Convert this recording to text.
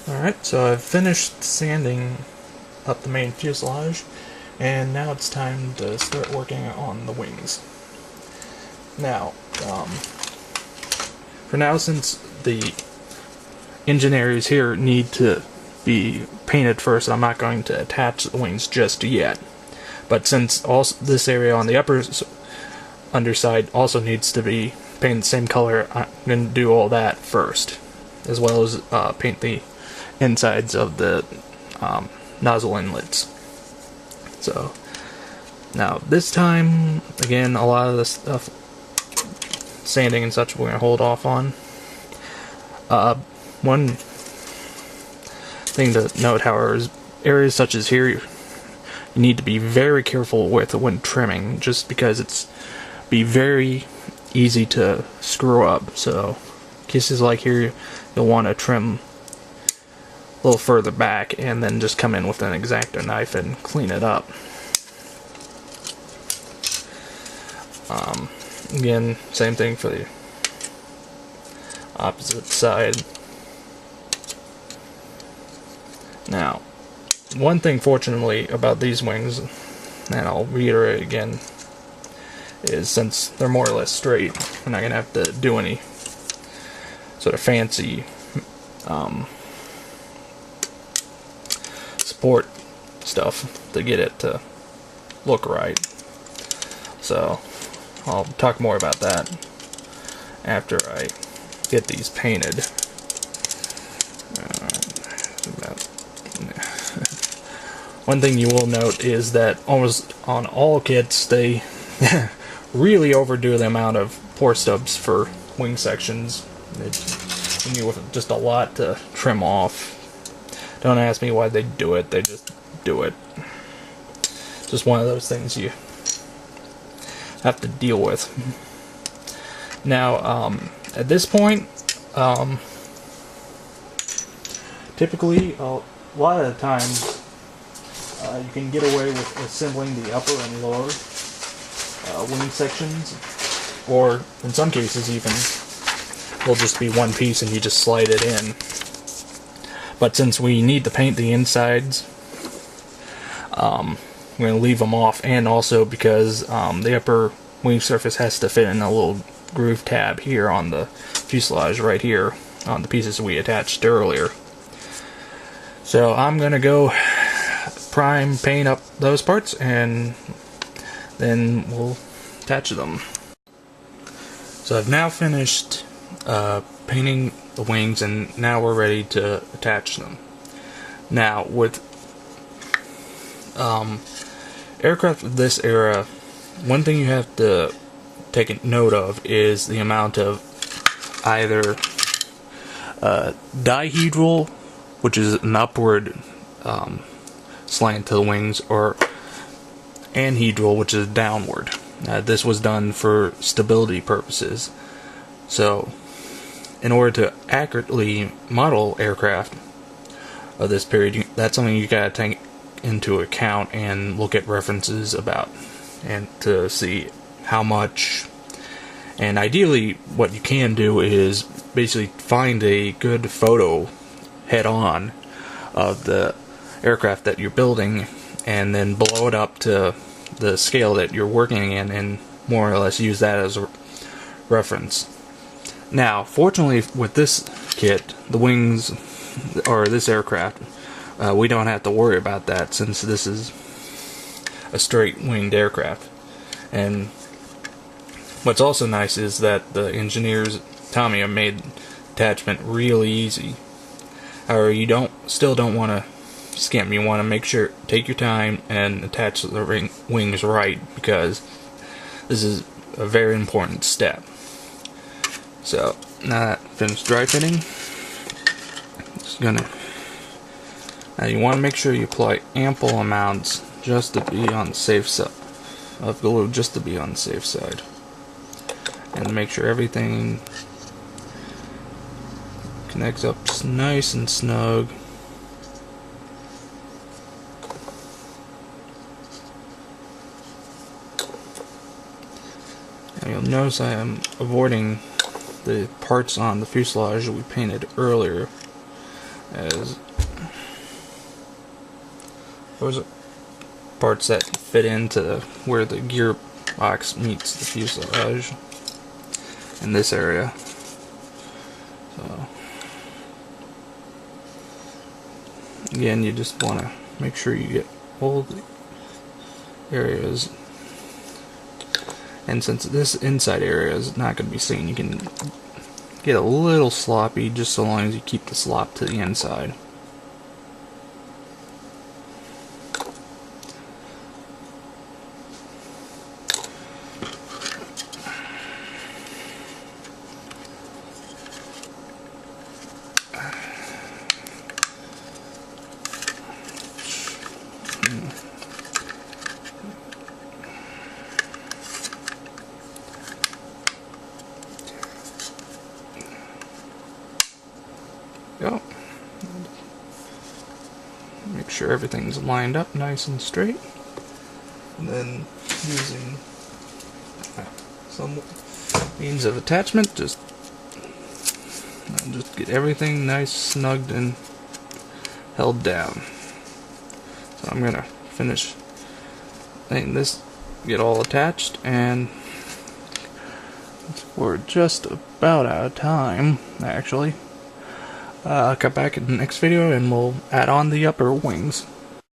Alright, so I've finished sanding up the main fuselage, and now it's time to start working on the wings. Now, for now, since the engine areas here need to be painted first, I'm not going to attach the wings just yet. But since also this area on the upper underside also needs to be painted the same color, I'm going to do all that first, as well as paint the insides of the nozzle inlets. So now this time, again, a lot of the stuff, sanding and such, we're going to hold off on. One thing to note, however, is areas such as here you need to be very careful with when trimming, just because it's be very easy to screw up. So cases like here, you'll want to trim a little further back and then just come in with an X-Acto knife and clean it up. Again, same thing for the opposite side. Now, one thing fortunately about these wings, and I'll reiterate again, is since they're more or less straight, we're not going to have to do any sort of fancy support stuff to get it to look right. So I'll talk more about that after I get these painted. One thing you will note is that almost on all kits they really overdo the amount of pour stubs for wing sections. It's just a lot to trim off. Don't ask me why they do it, they just do it. Just one of those things you have to deal with. Now, at this point, typically, a lot of the times, you can get away with assembling the upper and lower wing sections, or in some cases even, it'll just be one piece and you just slide it in. But since we need to paint the insides, we're going to leave them off, and also because the upper wing surface has to fit in a little groove tab here on the fuselage right here on the pieces we attached earlier. So I'm going to go prime paint up those parts and then we'll attach them. So I've now finished painting the wings, and now we're ready to attach them. Now with aircraft of this era, one thing you have to take a note of is the amount of either dihedral, which is an upward slant to the wings, or anhedral, which is downward. This was done for stability purposes. So in order to accurately model aircraft of this period, that's something you gotta take into account and look at references about, and to see how much. And ideally what you can do is basically find a good photo head-on of the aircraft that you're building, and then blow it up to the scale that you're working in, and more or less use that as a reference. Now, fortunately with this kit, the wings, or this aircraft, we don't have to worry about that, since this is a straight winged aircraft. And what's also nice is that the engineers at Tamiya made attachment really easy. However, you still don't want to skimp. You want to make sure, take your time and attach the wings right, because this is a very important step. So now that finished dry fitting, now you want to make sure you apply ample amounts just to be on the safe side of glue, just to be on the safe side, and make sure everything connects up nice and snug. Now you'll notice I am avoiding the parts on the fuselage that we painted earlier. as those parts that fit into where the gearbox meets the fuselage in this area. So again, you just want to make sure you get all the areas, and since this inside area is not going to be seen, you can get a little sloppy just so long as you keep the slop to the inside. Go. Make sure everything's lined up nice and straight, and then using some means of attachment, just get everything nice, snugged, and held down. So I'm gonna finish letting this get all attached, and we're just about out of time, actually. I'll come back in the next video and we'll add on the upper wings.